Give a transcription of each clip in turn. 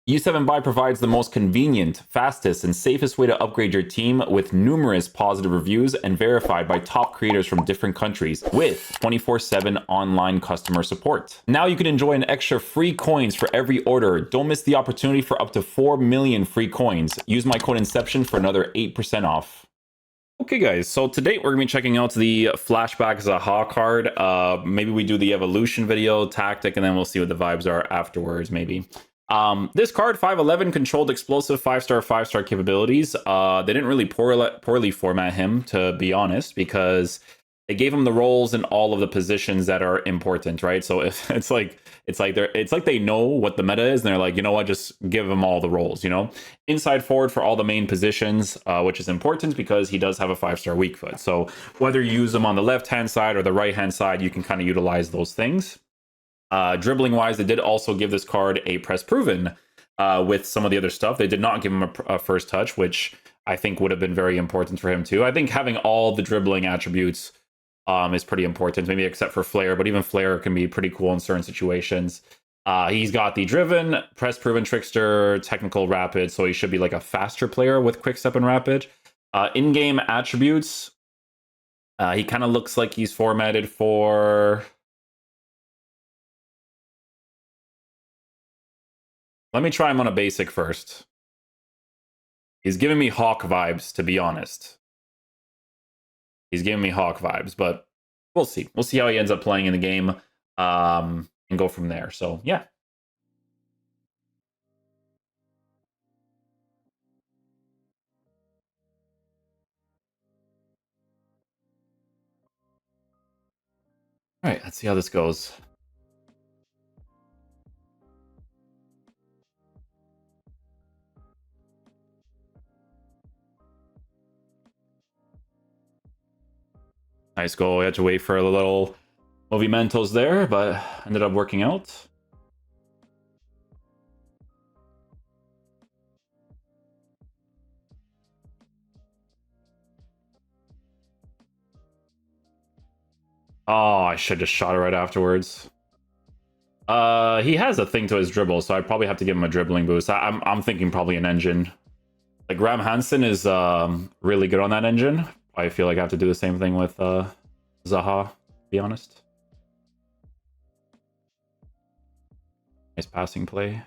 U7 Buy provides the most convenient, fastest, and safest way to upgrade your team with numerous positive reviews and verified by top creators from different countries with 24/7 online customer support. Now you can enjoy an extra free coins for every order. Don't miss the opportunity for up to 4 million free coins. Use my code Inception for another 8% off. Okay, guys, so today we're going to be checking out the Flashback Zaha card. Maybe we do the evolution video, tactic, and then we'll see what the vibes are afterwards, maybe. This card, 5'11", controlled explosive, 5-star, 5-star capabilities. They didn't really poorly format him, to be honest, because they gave him the roles in all of the positions that are important, right? So if it's like they know what the meta is, and they're like, you know what, just give him all the roles, you know? Inside forward for all the main positions, which is important because he does have a 5-star weak foot. So whether you use him on the left-hand side or the right-hand side, you can kind of utilize those things. Dribbling wise, they did also give this card a press proven with some of the other stuff. They did not give him a first touch, which I think would have been very important for him too. I think having all the dribbling attributes is pretty important, maybe except for Flair, but even Flair can be pretty cool in certain situations. He's got the driven, press proven, trickster, technical, rapid, so he should be like a faster player with quick step and rapid. In-game attributes, he kind of looks like he's formatted for... Let me try him on a basic first. He's giving me Hawk vibes, to be honest. He's giving me Hawk vibes, but we'll see. We'll see how he ends up playing in the game and go from there. So, yeah. All right, let's see how this goes. Nice goal. We had to wait for a little movimentos there, but ended up working out. Oh, I should have shot it right afterwards. He has a thing to his dribble, so I probably have to give him a dribbling boost. I'm thinking probably an engine. Like Graham Hansen is really good on that engine. I feel like I have to do the same thing with Zaha, to be honest. Nice passing play.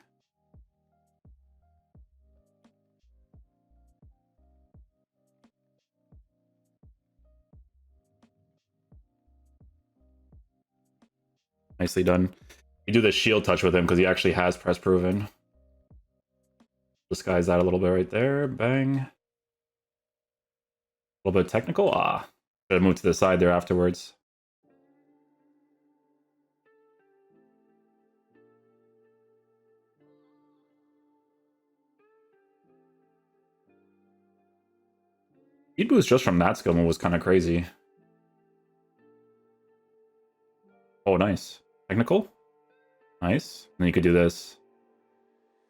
Nicely done. You do the shield touch with him because he actually has press proven. Disguise that a little bit right there. Bang. A little bit technical. Ah, should have moved to the side there afterwards. Speed boost just from that skill move was kind of crazy. Oh, nice. Technical. Nice. And then you could do this.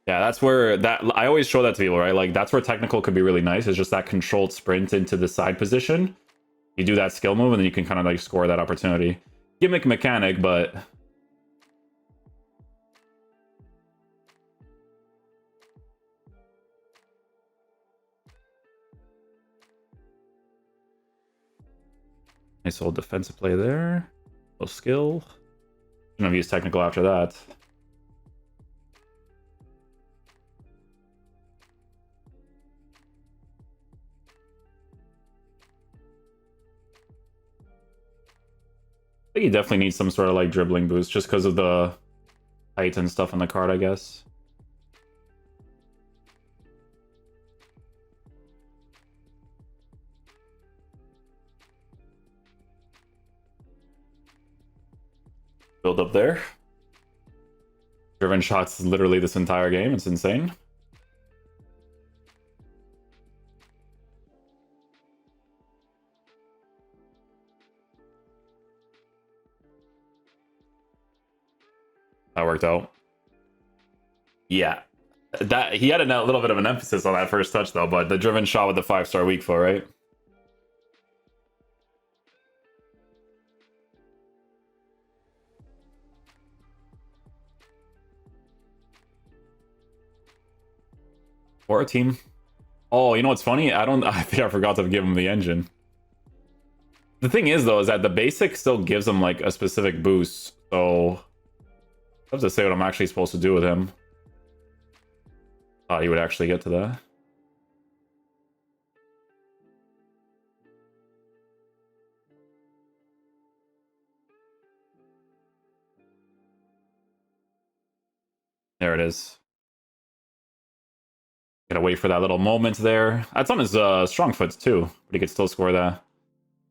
Yeah, that's where that I always show that to people, right? Like that's where technical could be really nice. It's just that controlled sprint into the side position. You do that skill move, and then you can kind of like score that opportunity. Gimmick mechanic, but nice little defensive play there. Little skill. Shouldn't have used technical after that. I think he definitely needs some sort of like dribbling boost just because of the height and stuff on the card, I guess. Build up there. Driven shots literally this entire game. It's insane. That worked out. Yeah. That he had a little bit of an emphasis on that first touch though, but the driven shot with the 5-star weak foot, right? Or a team. Oh, you know what's funny? I think I forgot to give him the engine. The thing is, though, is that the basic still gives him, like, a specific boost. So, I have to say what I'm actually supposed to do with him. Thought he would actually get to that. There it is. Gotta wait for that little moment there. That's on his strong foots too, but he could still score that.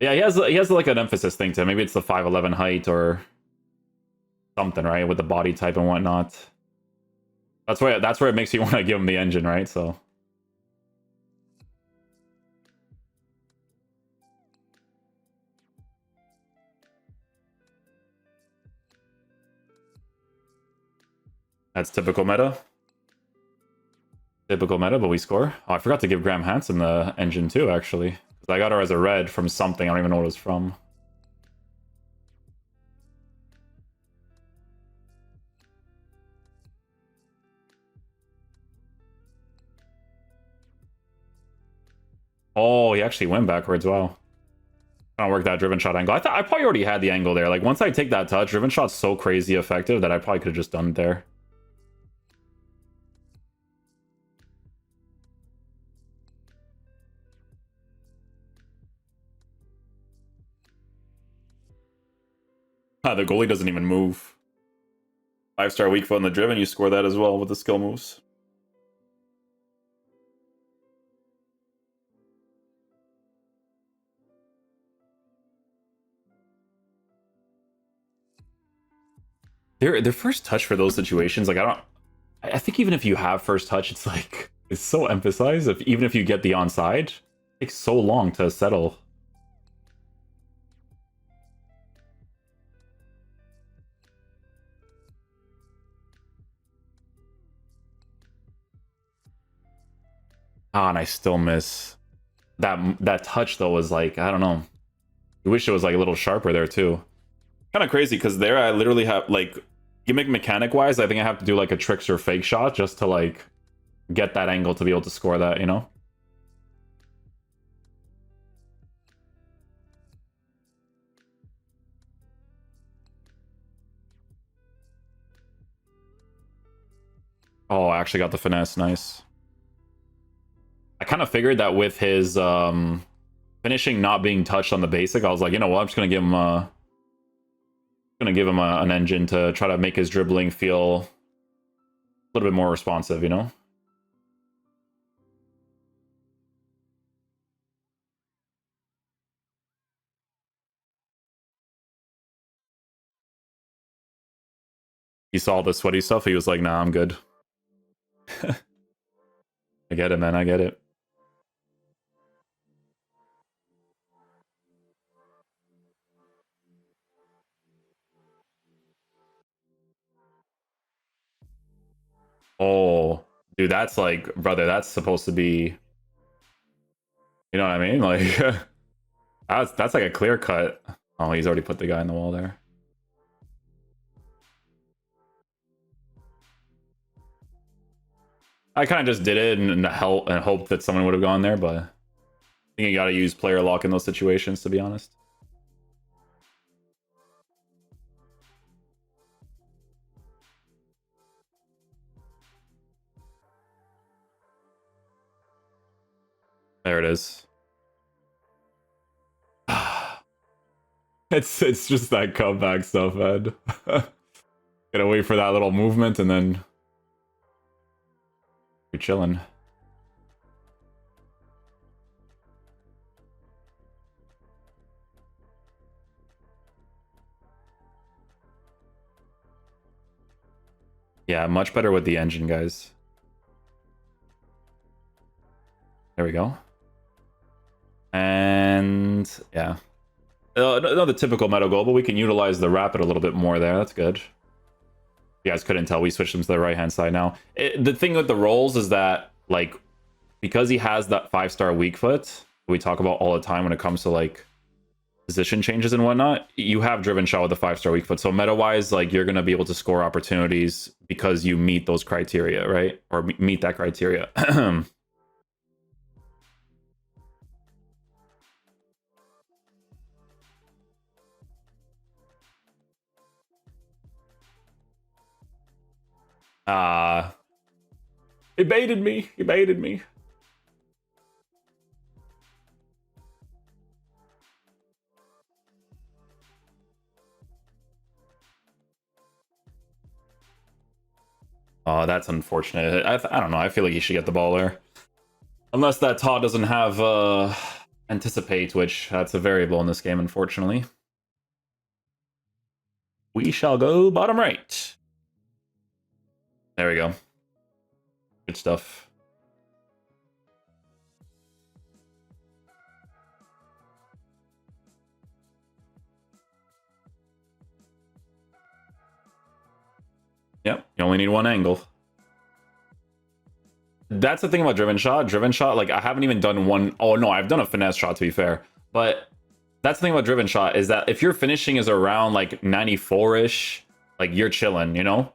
Yeah, he has like an emphasis thing to him. Maybe it's the 5'11" height or something, right? With the body type and whatnot. That's where it makes you want to give him the engine, right? So that's typical meta. Typical meta, but we score. Oh, I forgot to give Graham Hansen the engine too, actually. I got her as a red from something. I don't even know what it was from. Oh, he actually went backwards. Wow. I don't work that driven shot angle. I thought I probably already had the angle there. Like, once I take that touch, driven shot's so crazy effective that I probably could have just done it there. Ah, the goalie doesn't even move. 5-star weak foot in the driven, you score that as well with the skill moves. Their first touch for those situations, like I think even if you have first touch, it's like it's so emphasized. Even if you get the onside, it takes so long to settle. Ah, and I still miss that touch though. Was like, I don't know. I wish it was like a little sharper there too. Kind of crazy because there I literally have like gimmick mechanic wise, I think I have to do like a tricks or fake shot just to like get that angle to be able to score that, you know? Oh, I actually got the finesse. Nice. I kind of figured that with his finishing not being touched on the basic, I was like, you know what, I'm just gonna give him an engine to try to make his dribbling feel a little bit more responsive, you know? He saw the sweaty stuff, he was like, nah, I'm good. I get it, man, I get it. Oh, dude, that's like, brother, that's supposed to be, you know what I mean? Like, that's like a clear cut. Oh, he's already put the guy in the wall there. I kind of just did it and hoped that someone would have gone there, but I think you got to use player lock in those situations, to be honest. There it is. It's just that comeback stuff, man. Gotta wait for that little movement and then you're chilling. Yeah, much better with the engine, guys. There we go. And yeah. Not the typical meta goal, but we can utilize the rapid a little bit more there. That's good. You guys couldn't tell, we switched them to the right-hand side now. The thing with the rolls is that, like, because he has that 5-star weak foot, we talk about all the time when it comes to, like, position changes and whatnot, you have driven shot with a 5-star weak foot. So meta wise, like you're gonna be able to score opportunities because you meet those criteria, right? Or meet that criteria. He baited me. He baited me. Oh, that's unfortunate. I don't know. I feel like he should get the ball there. Unless that Todd doesn't have anticipate, which that's a variable in this game, unfortunately. We shall go bottom right. There we go. Good stuff. Yep, you only need one angle. That's the thing about driven shot. Driven shot, like I haven't even done one. Oh no, I've done a finesse shot to be fair. But that's the thing about driven shot is that if your finishing is around like 94-ish, like you're chilling, you know?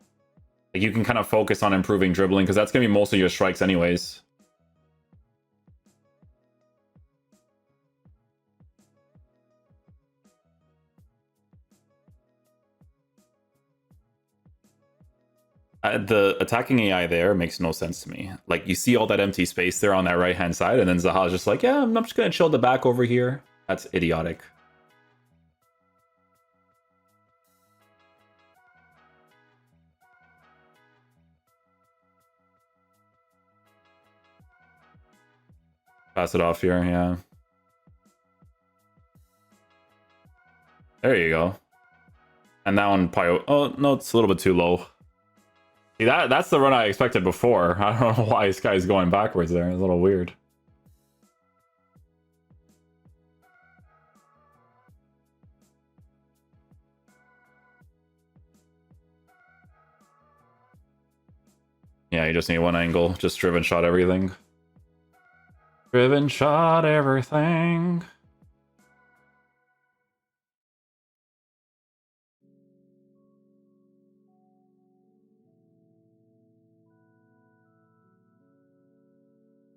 Like you can kind of focus on improving dribbling because that's gonna be most of your strikes anyways. The attacking AI there makes no sense to me. Like you see all that empty space there on that right hand side, and then Zaha's just like, yeah, I'm just gonna chill the back over here. That's idiotic. Pass it off here, yeah. There you go. And that one probably, oh no, it's a little bit too low. See, that's the run I expected before. I don't know why this guy's going backwards there. It's a little weird. Yeah, you just need one angle. Just driven shot everything. Driven shot everything.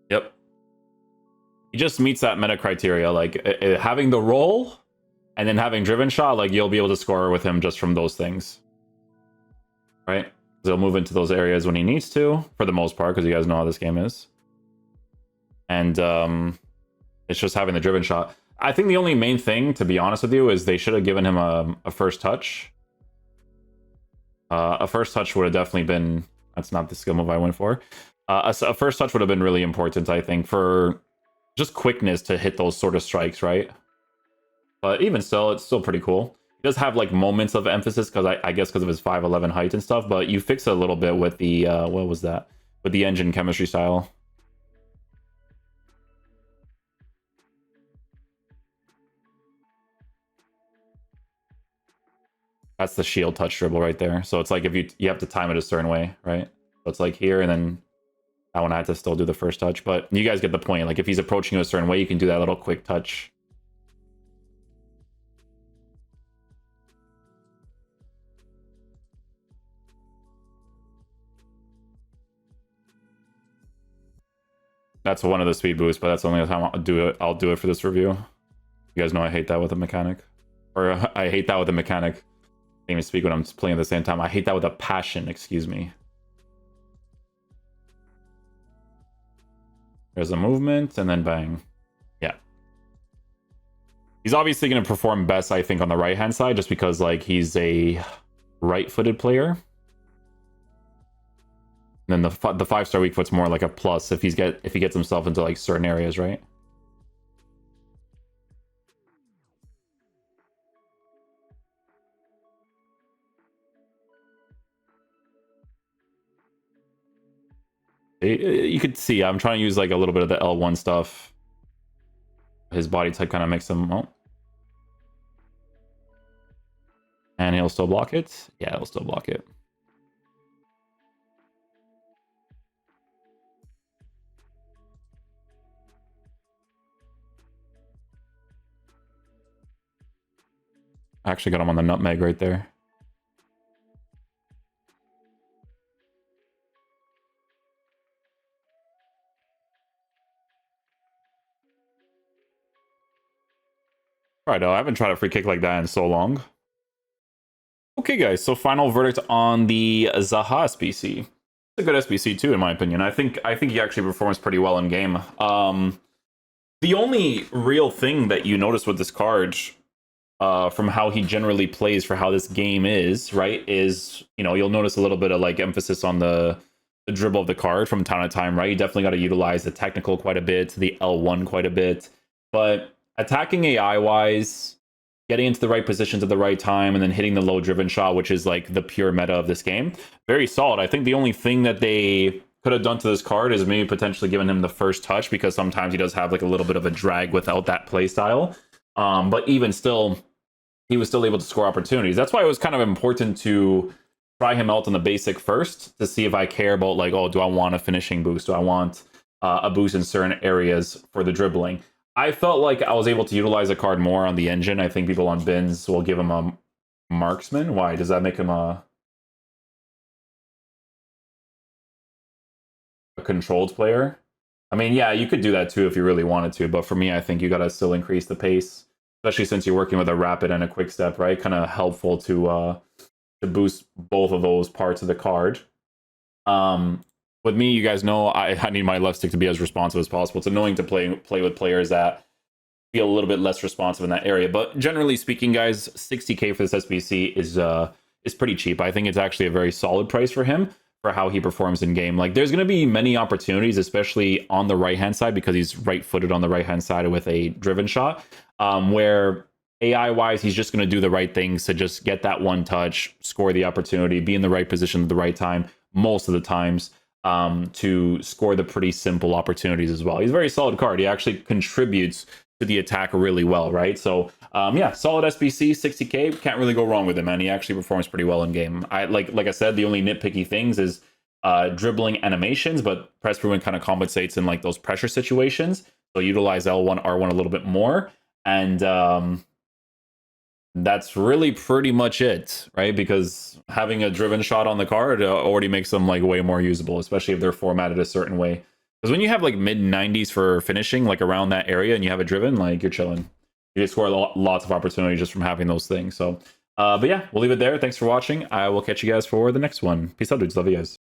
Yep. He just meets that meta criteria. Like having the roll and then having driven shot, like you'll be able to score with him just from those things. Right? He'll move into those areas when he needs to, for the most part, because you guys know how this game is. And it's just having the driven shot. I think the only main thing, to be honest with you, is they should have given him a first touch. A first touch would have definitely been... That's not the skill move I went for. A first touch would have been really important, I think, for just quickness to hit those sort of strikes, right? But even still, it's still pretty cool. He does have like moments of emphasis because I guess because of his 5'11" height and stuff, but you fix it a little bit with the what was that? With the engine chemistry style. That's the shield touch dribble right there. So it's like if you have to time it a certain way, right? So it's like here and then that one I had to still do the first touch, but you guys get the point. Like if he's approaching you a certain way, you can do that little quick touch. That's one of the speed boosts, but that's the only time I'll do it. I'll do it for this review. You guys know I hate that with a mechanic. Or I hate that with a mechanic. I can't even speak when I'm playing at the same time. I hate that with a passion, excuse me. There's a movement, and then bang. Yeah. He's obviously going to perform best, I think, on the right-hand side, just because, like, he's a right-footed player. And then the 5-star weak foot's more like a plus if he gets himself into, like, certain areas, right? You could see I'm trying to use like a little bit of the L1 stuff. His body type kind of makes him... Oh. And he'll still block it? Yeah, he'll still block it. Actually got him on the nutmeg right there. Right, I haven't tried a free kick like that in so long. Okay, guys, so final verdict on the Zaha SBC. It's a good SBC too, in my opinion. I think he actually performs pretty well in game. The only real thing that you notice with this card, from how he generally plays for how this game is, right, is, you know, you'll notice a little bit of like emphasis on the dribble of the card from time to time, right? You definitely got to utilize the technical quite a bit, the L1 quite a bit, but attacking AI wise, getting into the right positions at the right time, and then hitting the low driven shot, which is like the pure meta of this game, very solid. I think the only thing that they could have done to this card is maybe potentially given him the first touch, because sometimes he does have like a little bit of a drag without that play style. But even still, he was still able to score opportunities. That's why it was kind of important to try him out on the basic first to see if I care about like, oh, do I want a finishing boost? Do I want a boost in certain areas for the dribbling? I felt like I was able to utilize a card more on the engine. I think people on bins will give him a marksman. Why? Does that make him a controlled player? I mean, yeah, you could do that too if you really wanted to, but for me, I think you gotta still increase the pace, especially since you're working with a rapid and a quick step, right? Kind of helpful to boost both of those parts of the card. With me, you guys know I need my left stick to be as responsive as possible. It's annoying to play with players that feel a little bit less responsive in that area, but generally speaking, guys, 60k for this SBC is pretty cheap. I think it's actually a very solid price for him for how he performs in game. Like, there's going to be many opportunities, especially on the right hand side, because he's right-footed on the right hand side with a driven shot, where AI wise, he's just going to do the right things to just get that one touch, score the opportunity, be in the right position at the right time most of the times, to score the pretty simple opportunities as well. He's a very solid card. He actually contributes to the attack really well, right? So yeah, solid SBC, 60k, can't really go wrong with him, man. He actually performs pretty well in game. I like I said, the only nitpicky things is dribbling animations, but press movement kind of compensates in like those pressure situations. So utilize L1, R1 a little bit more, and that's really pretty much it, right? Because having a driven shot on the card already makes them like way more usable, especially if they're formatted a certain way. Because when you have like mid 90s for finishing, like around that area, and you have a driven, like you're chilling. You just score lots of opportunity just from having those things. So, but yeah, we'll leave it there. Thanks for watching. I will catch you guys for the next one. Peace out, dudes. Love you guys.